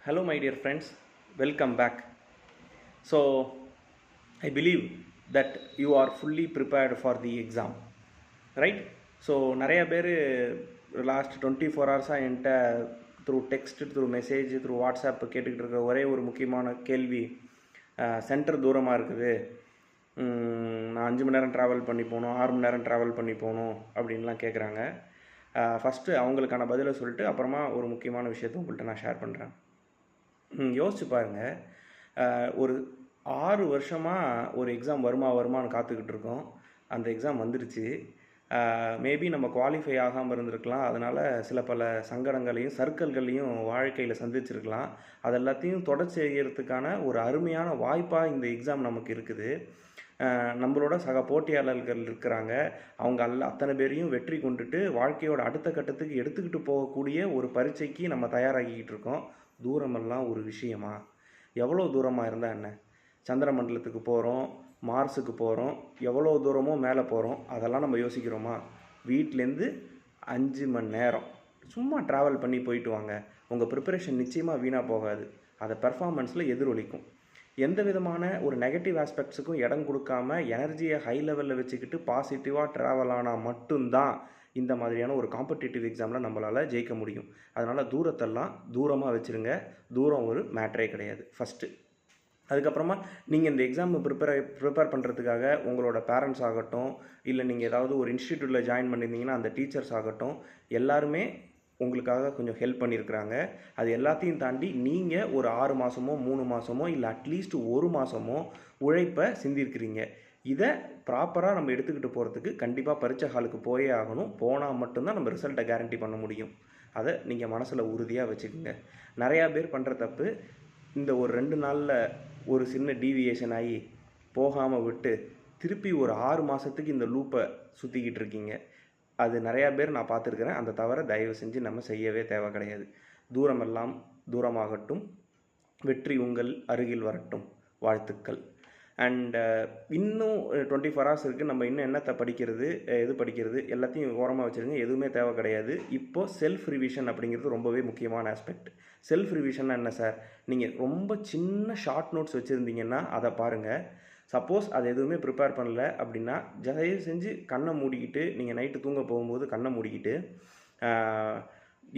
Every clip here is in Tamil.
Hello, my dear friends. Welcome back. So, I believe that you are fully prepared for the exam, right? So நிறைய பேர் லாஸ்ட் 24 ஹவர்ஸாக என்கிட்ட through text, through message, through WhatsApp கேட்டுக்கிட்டு இருக்கிற ஒரே ஒரு முக்கியமான கேள்வி, சென்டர் தூரமாக இருக்குது, நான் 5 மணி நேரம் ட்ராவல் பண்ணி போகணும், 6 மணி நேரம் ட்ராவல் பண்ணி போகணும் அப்படின்லாம் கேட்குறாங்க. ஃபஸ்ட்டு அவங்களுக்கான பதிலை சொல்லிட்டு அப்புறமா ஒரு முக்கியமான விஷயத்தை உங்கள்கிட்ட நான் ஷேர் பண்ணுறேன். யோசிச்சு பாருங்கள், ஒரு 6 வருஷமாக ஒரு எக்ஸாம் வருமானு காத்துக்கிட்டு இருக்கோம். அந்த எக்ஸாம் வந்துடுச்சு. மேபி நம்ம குவாலிஃபை ஆகாமல் இருந்திருக்கலாம். அதனால் சில பல சங்கடங்களையும் சர்க்கிள்களையும் வாழ்க்கையில் சந்திச்சிருக்கலாம். அதெல்லாத்தையும் தொடர்ச்சி செய்கிறதுக்கான ஒரு அருமையான வாய்ப்பாக இந்த எக்ஸாம் நமக்கு இருக்குது. நம்மளோட சக போட்டியாளர்கள் இருக்கிறாங்க. அவங்க அத்தனை பேரையும் வெற்றி கொண்டுட்டு வாழ்க்கையோட அடுத்த கட்டத்துக்கு எடுத்துக்கிட்டு போகக்கூடிய ஒரு பரீட்சைக்கு நம்ம தயாராகிக்கிட்டு இருக்கோம். தூரமெல்லாம் ஒரு விஷயமா? எவ்வளோ தூரமாக இருந்தால் என்ன? சந்திர மண்டலத்துக்கு போகிறோம், மார்ஸுக்கு போகிறோம், எவ்வளோ தூரமோ மேலே போகிறோம், அதெல்லாம் நம்ம யோசிக்கிறோமா? வீட்டிலேருந்து 5 மணி நேரம் சும்மா ட்ராவல் பண்ணி போயிட்டு வாங்க. உங்கள் ப்ரிப்பரேஷன் நிச்சயமாக வீணாக போகாது. அதை பெர்ஃபார்மன்ஸில் எதிரொலிக்கும். எந்த விதமான ஒரு நெகட்டிவ் ஆஸ்பெக்ட்ஸுக்கும் இடம் கொடுக்காம எனர்ஜியை ஹை லெவலில் வச்சுக்கிட்டு பாசிட்டிவாக ட்ராவல் ஆனால் மட்டும்தான் இந்த மாதிரியான ஒரு காம்படிட்டிவ் எக்ஸாமில் நம்மளால் ஜெயிக்க முடியும். அதனால் தூரத்தெல்லாம் தூரமாக வச்சுருங்க. தூரம் ஒரு மேட்டரே கிடையாது ஃபஸ்ட்டு. அதுக்கப்புறமா நீங்கள் இந்த எக்ஸாமை ப்ரிப்பேர் பண்ணுறதுக்காக உங்களோட பேரண்ட்ஸ் ஆகட்டும், இல்லை நீங்கள் ஏதாவது ஒரு இன்ஸ்டியூட்டில் ஜாயின் பண்ணியிருந்தீங்கன்னா அந்த டீச்சர்ஸ் ஆகட்டும், எல்லாருமே உங்களுக்காக கொஞ்சம் ஹெல்ப் பண்ணியிருக்கிறாங்க. அது எல்லாத்தையும் தாண்டி நீங்கள் ஒரு 6 மாதமோ 3 மாதமோ இல்லை அட்லீஸ்ட் 1 மாதமோ உழைப்பை சிந்திருக்கிறீங்க. இதை ப்ராப்பராக நம்ம எடுத்துக்கிட்டு போகிறதுக்கு கண்டிப்பாக பரீட்சை ஹாலுக்கு போயே ஆகணும். போனால் மட்டும்தான் நம்ம ரிசல்ட்டை கேரண்டி பண்ண முடியும். அதை நீங்கள் மனசில் உறுதியாக வச்சுக்கோங்க. நிறையா பேர் பண்ணுற தப்பு, இந்த ஒரு 2 நாளில் ஒரு சின்ன டீவியேஷன் ஆகி போகாமல் விட்டு திருப்பி ஒரு 6 மாதத்துக்கு இந்த லூப்பை சுற்றிக்கிட்டு இருக்கீங்க. அது நிறையா பேர் நான் பார்த்துருக்குறேன். அந்த தவிர தயவு செஞ்சு நம்ம செய்யவே தேவை கிடையாது. தூரமெல்லாம் தூரமாகட்டும், வெற்றி உங்கள் அருகில் வரட்டும். வாழ்த்துக்கள். அண்ட் இன்னும் 24 ஹவர்ஸ் இருக்குது. நம்ம இன்னும் என்னத்தை படிக்கிறது, எது படிக்கிறது எல்லாத்தையும் ஓரமாக வச்சுருங்க. எதுவுமே தேவை கிடையாது. இப்போது செல்ஃப் ரிவிஷன் அப்படிங்கிறது ரொம்பவே முக்கியமான ஆஸ்பெக்ட். செல்ஃப் ரிவிஷன் என்ன சார்? நீங்கள் ரொம்ப சின்ன ஷார்ட் நோட்ஸ் வச்சுருந்தீங்கன்னா அதை பாருங்கள். சப்போஸ் அது எதுவுமே ப்ரிப்பேர் பண்ணல அப்படின்னா தயவு செஞ்சு கண்ணை மூடிக்கிட்டு, நீங்கள் நைட்டு தூங்க போகும்போது கண்ணை மூடிக்கிட்டு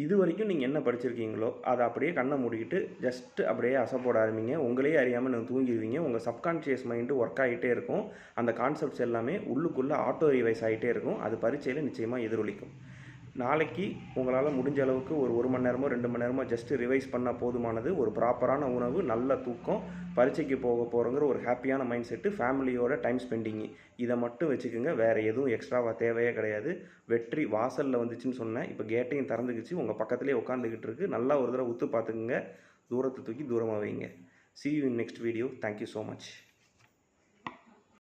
இது வரைக்கும் நீங்கள் என்ன படிச்சிருக்கீங்களோ அதை அப்படியே கண்ணை மூடிக்கிட்டு ஜஸ்ட்டு அப்படியே அசைப்போட ஆரம்பிங்க. உங்களையே அறியாமல் நீங்கள் தூங்கிடுவீங்க. உங்கள் சப்கான்ஷியஸ் மைண்டு ஒர்க் ஆகிட்டே இருக்கும். அந்த கான்செப்ட்ஸ் எல்லாமே உள்ளுக்குள்ளே ஆட்டோ ரிவைஸ் ஆகிட்டே இருக்கும். அது பரீட்சையில் நிச்சயமாக எதிரொலிக்கும். நாளைக்கு உங்களால் முடிஞ்ச அளவுக்கு ஒரு மணி நேரமோ 2 மணி நேரமோ ஜஸ்ட்டு ரிவைஸ் பண்ணால் போதுமானது. ஒரு ப்ராப்பரான உணவு, நல்ல தூக்கம், பரீட்சைக்கு போகிறோங்கிற ஒரு ஹாப்பியான மைண்ட் செட்டு, ஃபேமிலியோட டைம் ஸ்பெண்டிங்கு, இதை மட்டும் வச்சுக்கோங்க. வேறு எதுவும் எக்ஸ்ட்ராவாக தேவையே கிடையாது. வெற்றி வாசலில் வந்துச்சுன்னு சொன்னேன். இப்போ கேட்டையும் திறந்துக்கிச்சு, உங்கள் பக்கத்துலேயே உட்காந்துக்கிட்டு இருக்குது. நல்லா ஒரு தடவை உத்து பார்த்துக்குங்க. தூரத்தை தூக்கி தூரமாக வைங்க. See you in next video. Thank you so much.